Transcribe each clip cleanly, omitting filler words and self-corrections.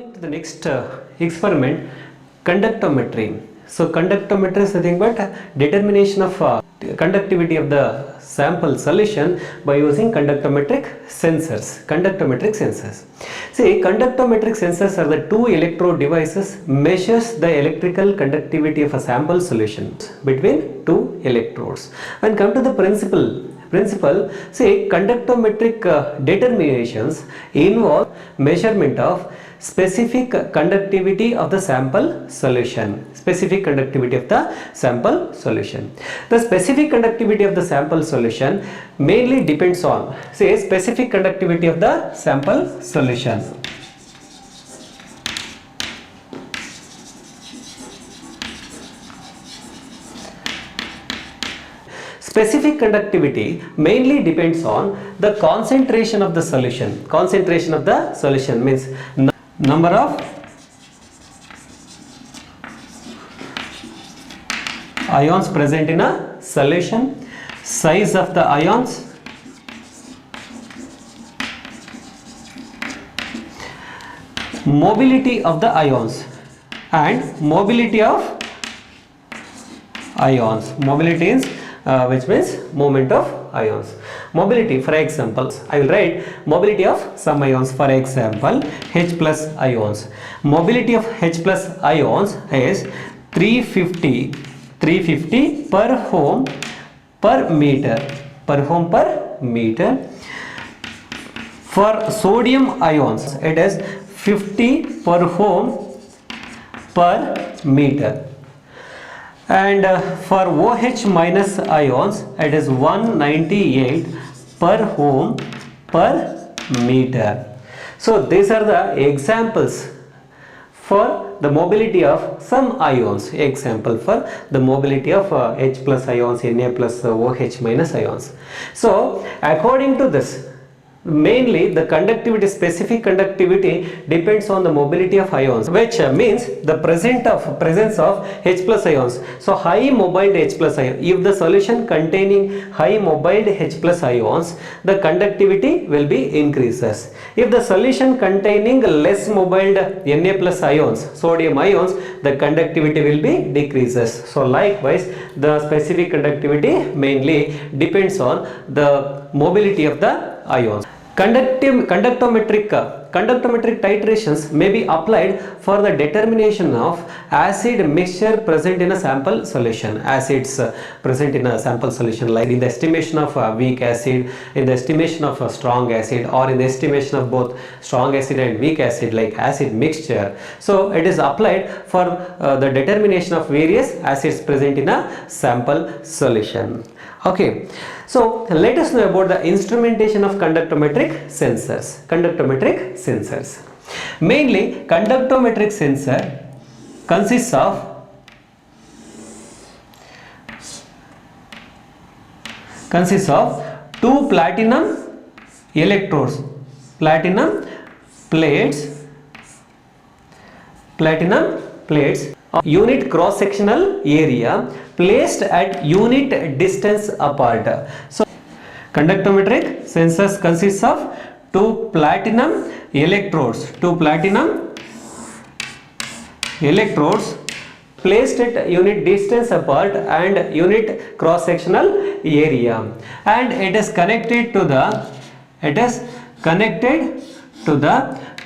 Coming to the next experiment, conductometry. So conductometry is nothing but determination of conductivity of the sample solution by using conductometric sensors. Conductometric sensors. See, conductometric sensors are the two electrode devices measures the electrical conductivity of a sample solution between two electrodes. When come to the principle, say conductometric determinations involve measurement of specific conductivity of the sample solution. Specific conductivity of the sample solution. The specific conductivity of the sample solution mainly depends on, say, specific conductivity of the sample solution. Specific conductivity mainly depends on the concentration of the solution. Concentration of the solution means number of ions present in a solution, size of the ions, mobility of the ions, and mobility of ions. Mobility is which means movement of ions. Mobility, for example, I will write mobility of some ions, for example H plus ions. Mobility of H plus ions is 350 per ohm per meter, For sodium ions it is 50 per ohm per meter. And for OH minus ions it is 198 per ohm per meter. So these are the examples for the mobility of some ions. Example for the mobility of H plus ions, Na plus OH minus ions. So according to this, mainly the conductivity, specific conductivity depends on the mobility of ions, which means the presence of H plus ions. So high mobiled H plus ion, if the solution containing high mobiled H plus ions, the conductivity will be increases. If the solution containing less mobiled Na plus ions, sodium ions, the conductivity will be decreases. So likewise the specific conductivity mainly depends on the mobility of the ions. Conductometric titrations may be applied for the determination of acid mixture present in a sample solution. Acids present in a sample solution, like in the estimation of weak acid, in the estimation of a strong acid, or in the estimation of both strong acid and weak acid, like acid mixture. So it is applied for the determination of various acids present in a sample solution. Okay, so let us know about the instrumentation of conductometric sensors. Mainly, conductometric sensor consists of two platinum electrodes, platinum plates, unit cross sectional area placed at unit distance apart. So conductometric sensors consists of two platinum electrodes placed at unit distance apart and unit cross sectional area, and it is connected to the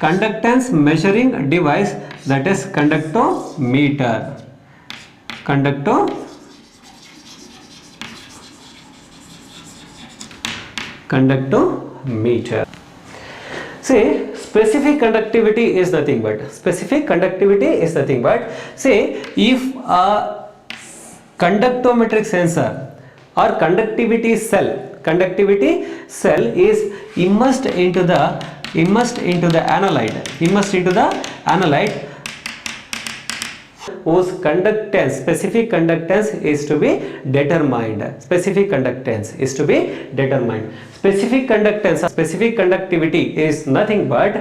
conductance measuring device, that is conductometer. Conductometer. Say specific conductivity is nothing but say if a conductometric sensor or conductivity cell is immersed into the analyte whose specific conductance is to be determined. Specific conductivity is nothing but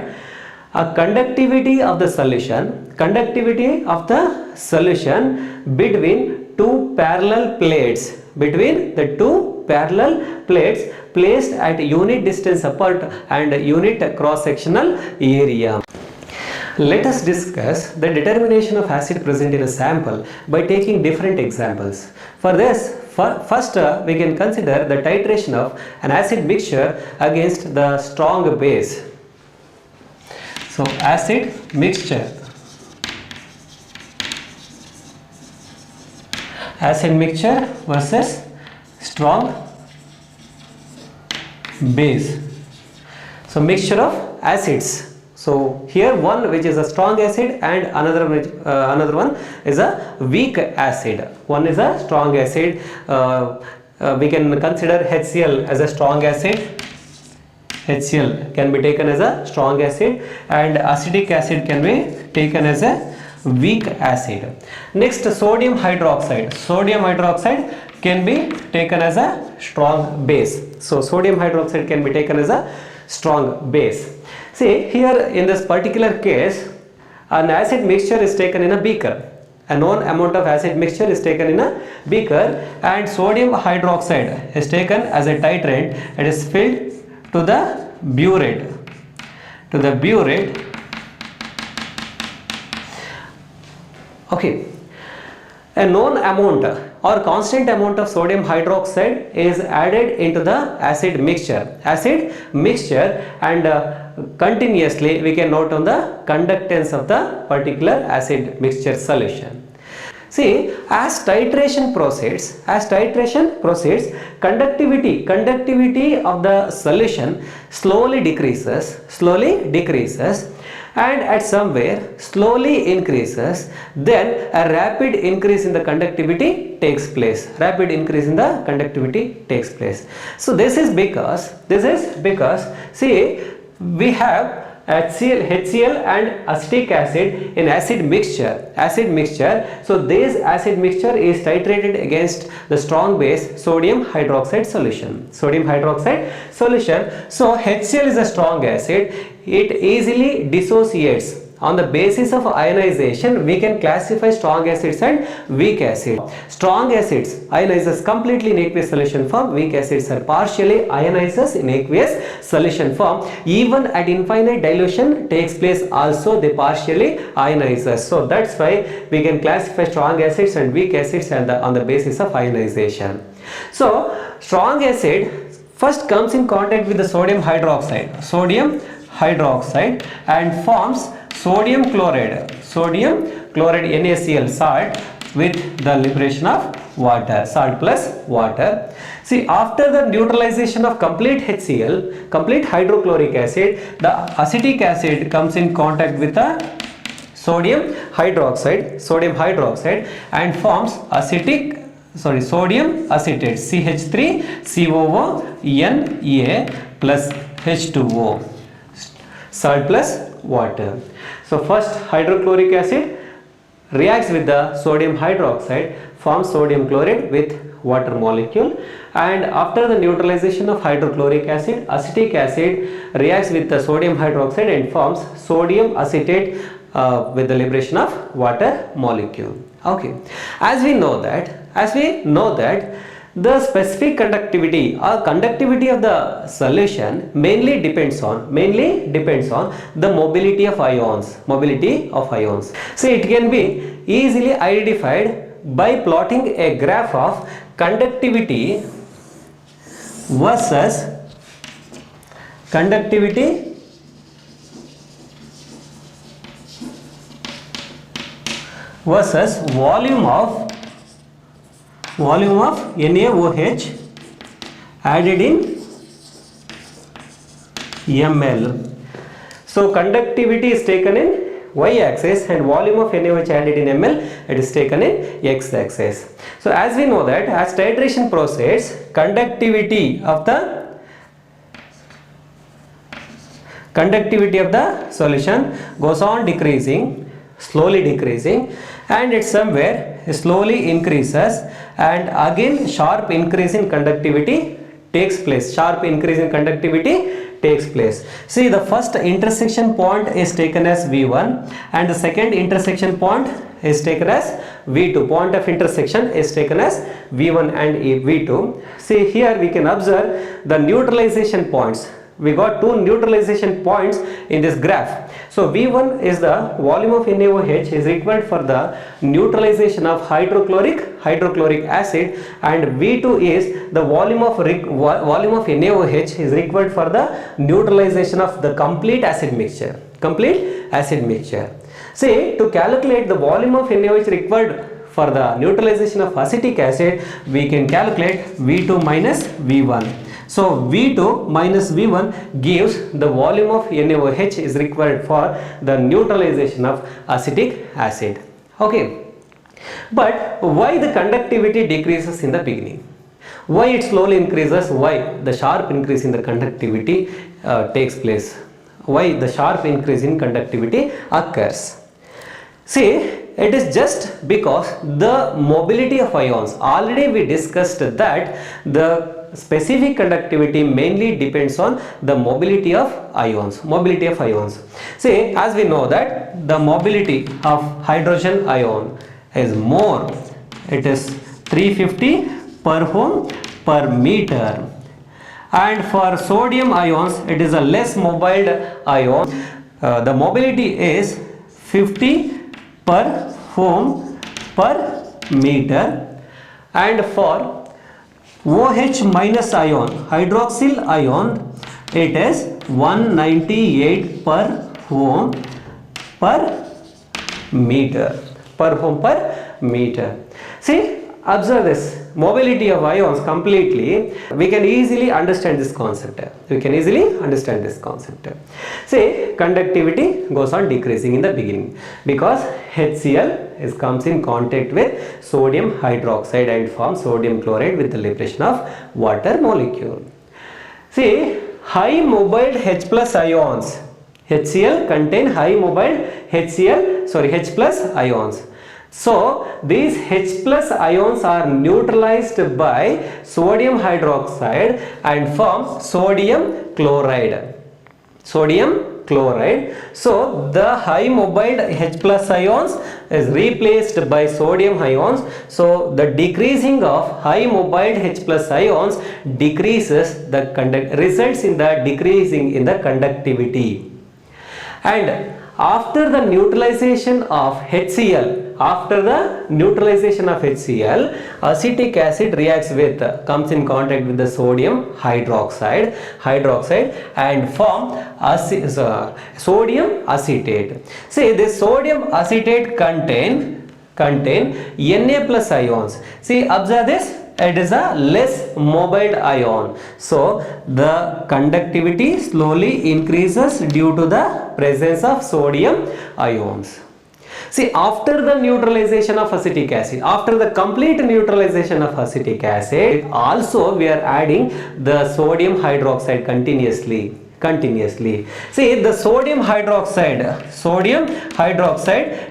a conductivity of the solution between two parallel plates, placed at unit distance apart and unit cross sectional area. Let us discuss the determination of acid present in a sample by taking different examples. For this, first we can consider the titration of an acid mixture against the strong base. So acid mixture versus strong base. So mixture of acids. So here one which is a strong acid and another one is a weak acid. One is a strong acid. We can consider HCl as a strong acid. HCl can be taken as a strong acid, and acetic acid can be taken as a weak acid. Next, sodium hydroxide. Sodium hydroxide can be taken as a strong base. So sodium hydroxide can be taken as a strong base. See, here in this particular case, an acid mixture is taken in a beaker. A known amount of acid mixture is taken in a beaker, and sodium hydroxide is taken as a titrant. It is filled to the burette. Okay. A known amount or constant amount of sodium hydroxide is added into the acid mixture. And continuously we can note on the conductance of the particular acid mixture solution. See, as titration proceeds, conductivity of the solution slowly decreases, and at somewhere slowly increases. Then a rapid increase in the conductivity takes place. So this is because see, we have HCl and acetic acid in acid mixture. So this acid mixture is titrated against the strong base sodium hydroxide solution. So HCl is a strong acid. It easily dissociates. On the basis of ionization, we can classify strong acids and weak acids. Strong acids ionizes completely in aqueous solution form. Weak acids are partially ionizes in aqueous solution form. Even at infinite dilution takes place also, they partially ionizes. So that's why we can classify strong acids and weak acids on the basis of ionization. So strong acid first comes in contact with the sodium hydroxide and forms sodium chloride NaCl salt with the liberation of water, salt plus water. See, after the neutralization of complete HCl, complete hydrochloric acid, the acetic acid comes in contact with the sodium hydroxide and forms sodium acetate CH3COO Na plus H2O, salt plus water. So first hydrochloric acid reacts with the sodium hydroxide, forms sodium chloride with water molecule, and after the neutralization of hydrochloric acid, acetic acid reacts with the sodium hydroxide and forms sodium acetate with the liberation of water molecule. Okay, as we know that the specific conductivity or conductivity of the solution mainly depends on the mobility of ions. So it can be easily identified by plotting a graph of conductivity versus volume of NaOH added in ml. So conductivity is taken in y-axis and volume of NaOH added in ml, it is taken in x-axis. So as we know that as titration proceeds, conductivity of the solution goes on slowly decreasing, and it somewhere slowly increases, and again sharp increase in conductivity takes place. See, the first intersection point is taken as V1 and the second intersection point is taken as V2. Point of intersection is taken as V1 and V2. See, here we can observe the neutralization points. We got two neutralization points in this graph. So V1 is the volume of NaOH is required for the neutralization of hydrochloric acid, and V2 is the volume of NaOH is required for the neutralization of the complete acid mixture. See, to calculate the volume of NaOH required for the neutralization of acetic acid, we can calculate V2 minus V1. So V2 minus V1 gives the volume of NaOH is required for the neutralization of acetic acid. Okay. But why the conductivity decreases in the beginning? Why it slowly increases? Why the sharp increase in the conductivity takes place? Why the sharp increase in conductivity occurs? See, it is just because the mobility of ions. Already we discussed that the specific conductivity mainly depends on the mobility of ions. See, as we know that the mobility of hydrogen ion is more. It is 350 per ohm per meter. And for sodium ions, it is a less mobile ion. The mobility is 50 per ohm per meter. And for OH minus ion, hydroxyl ion, it is 198 per ohm per meter. See, observe this mobility of ions completely. We can easily understand this concept. See, conductivity goes on decreasing in the beginning because HCl comes in contact with sodium hydroxide and forms sodium chloride with the liberation of water molecule. See, high mobile H plus ions. HCl contain high mobile H plus ions. So these H plus ions are neutralized by sodium hydroxide and form sodium chloride. So the high mobile H plus ions is replaced by sodium ions. So the decreasing of high mobile H plus ions decreases the results in the decreasing in the conductivity. And after the neutralization of HCl, acetic acid comes in contact with the sodium hydroxide and form sodium acetate. See, this sodium acetate contain Na plus ions. See, observe this. It is a less mobile ion. So the conductivity slowly increases due to the presence of sodium ions. See, after the neutralization of acetic acid, after the complete neutralization of acetic acid, also we are adding the sodium hydroxide continuously. See, the sodium hydroxide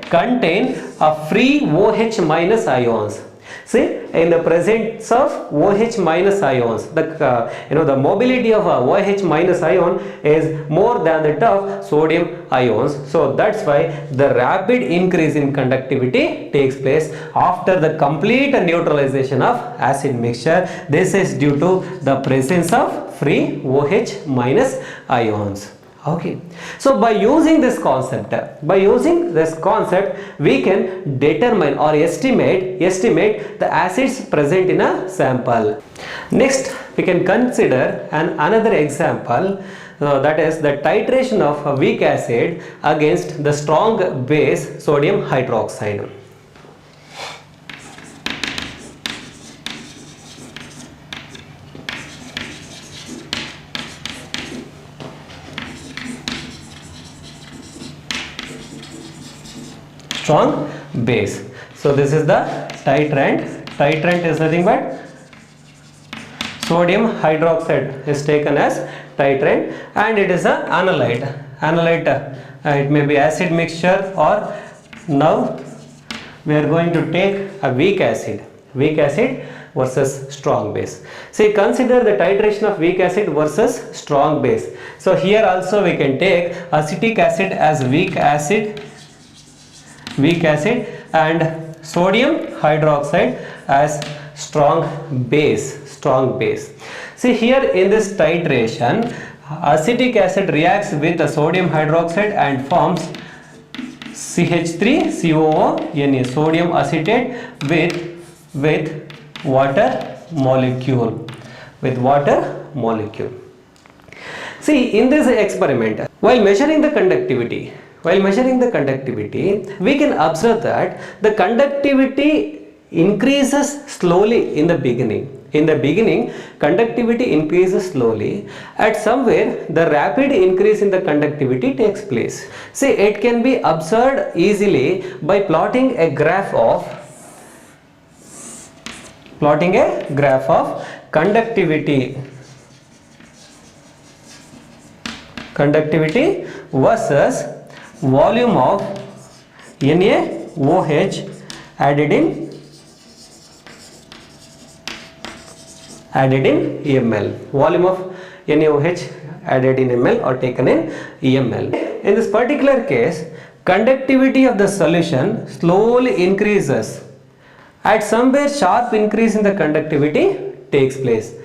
contain a free OH minus ions. See, in the presence of OH minus ions, the mobility of OH minus ion is more than that of sodium ions. So that's why the rapid increase in conductivity takes place after the complete neutralization of acid mixture. This is due to the presence of free OH minus ions. Okay, so by using this concept, we can determine or estimate the acids present in a sample. Next, we can consider another example, that is the titration of a weak acid against the strong base sodium hydroxide. Strong base. So this is the titrant. Titrant is nothing but sodium hydroxide is taken as titrant, and it is an analyte. It may be acid mixture, or now we are going to take a weak acid versus strong base. See, consider the titration of weak acid versus strong base. So here also we can take acetic acid as weak acid and sodium hydroxide as strong base. See, here in this titration, acetic acid reacts with the sodium hydroxide and forms CH3COO, sodium acetate with water molecule. See, in this experiment, while measuring the conductivity, we can observe that the conductivity increases slowly in the beginning. Conductivity increases slowly. At somewhere, the rapid increase in the conductivity takes place. See, it can be observed easily by plotting a graph of conductivity versus volume of NaOH added in ml. Volume of NaOH added in ml or taken in ml. In this particular case, conductivity of the solution slowly increases. At somewhere, sharp increase in the conductivity takes place.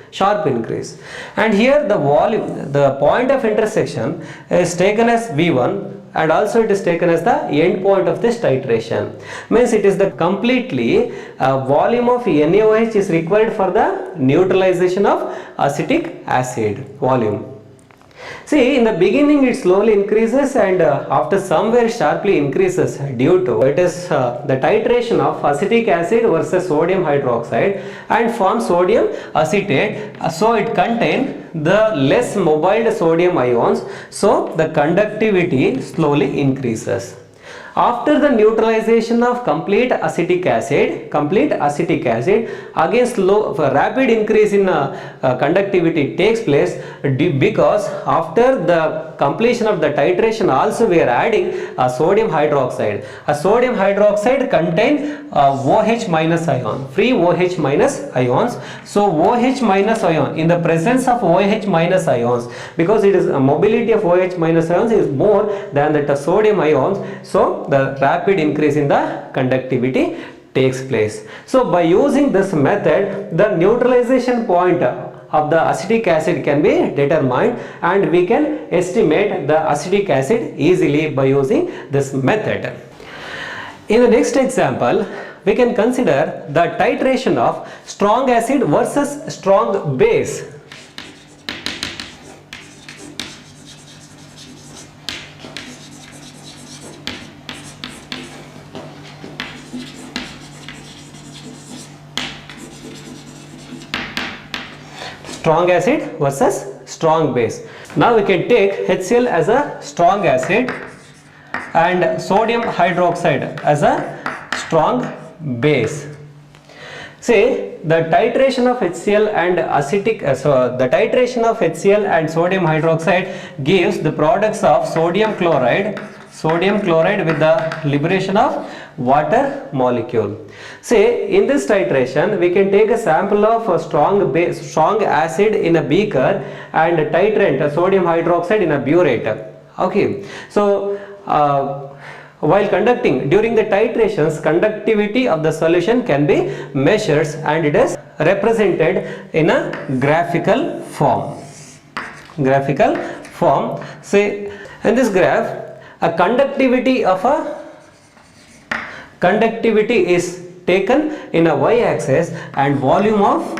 And here the point of intersection is taken as V1, and also it is taken as the end point of this titration. Means it is the completely volume of NaOH is required for the neutralization of acetic acid volume. See, in the beginning it slowly increases, and after somewhere sharply increases due to it is the titration of acetic acid versus sodium hydroxide and forms sodium acetate. So it contains the less mobile sodium ions, so the conductivity slowly increases. After the neutralization of complete acetic acid, again rapid increase in conductivity takes place because after the completion of the titration also we are adding sodium hydroxide. A sodium hydroxide contains OH minus ion, free OH minus ions. So OH minus ion, in the presence of OH minus ions, because it is mobility of OH minus ions is more than that of sodium ions, so the rapid increase in the conductivity takes place. So by using this method, the neutralization point of the acetic acid can be determined, and we can estimate the acetic acid easily by using this method. In the next example, we can consider the titration of strong acid versus strong base. Strong acid versus strong base. Now we can take HCl as a strong acid and sodium hydroxide as a strong base. Say the titration of HCl and sodium hydroxide gives the products of sodium chloride with the liberation of water molecule. Say in this titration we can take a sample of a strong acid in a beaker and titrate sodium hydroxide in a burette. Okay, so while conducting during the titrations, conductivity of the solution can be measured, and it is represented in a graphical form. Say in this graph, a conductivity is taken in a y-axis, and volume of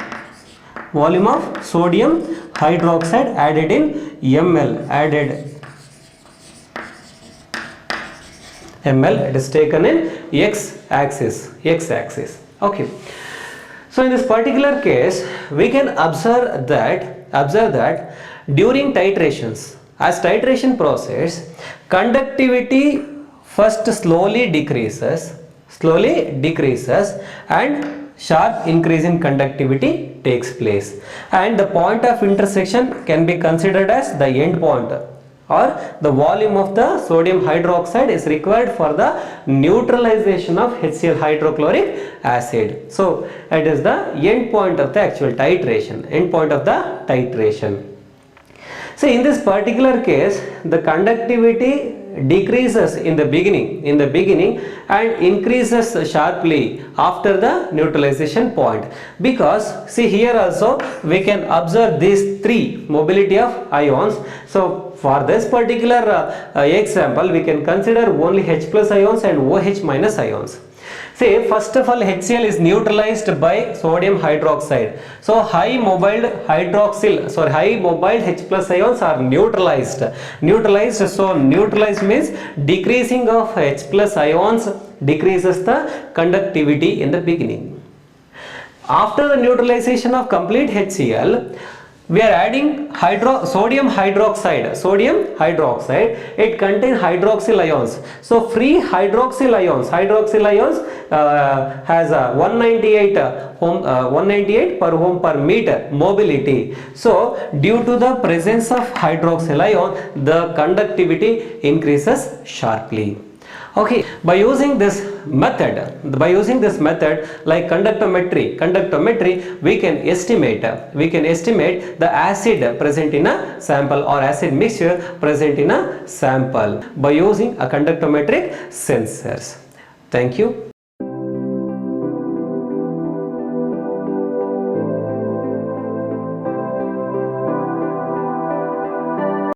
sodium hydroxide added in ml it is taken in x-axis. Okay, so in this particular case we can observe that during titrations, as titration process, conductivity first slowly decreases and sharp increase in conductivity takes place, and the point of intersection can be considered as the end point, or the volume of the sodium hydroxide is required for the neutralization of HCl hydrochloric acid. So it is the end point of the actual titration, So in this particular case, the conductivity decreases in the beginning and increases sharply after the neutralization point, because see here also we can observe these three mobility of ions. So for this particular example, we can consider only H plus ions and OH minus ions. See, first of all, HCl is neutralized by sodium hydroxide. So high mobile H plus ions are neutralized. So neutralized means decreasing of H plus ions decreases the conductivity in the beginning. After the neutralization of complete HCl, we are adding sodium hydroxide. It contains hydroxyl ions. So free hydroxyl ions has a 198 per ohm per meter mobility. So due to the presence of hydroxyl ion, the conductivity increases sharply. Okay, by using this method like conductometry, we can estimate the acid present in a sample or acid mixture present in a sample by using a conductometric sensors. Thank you.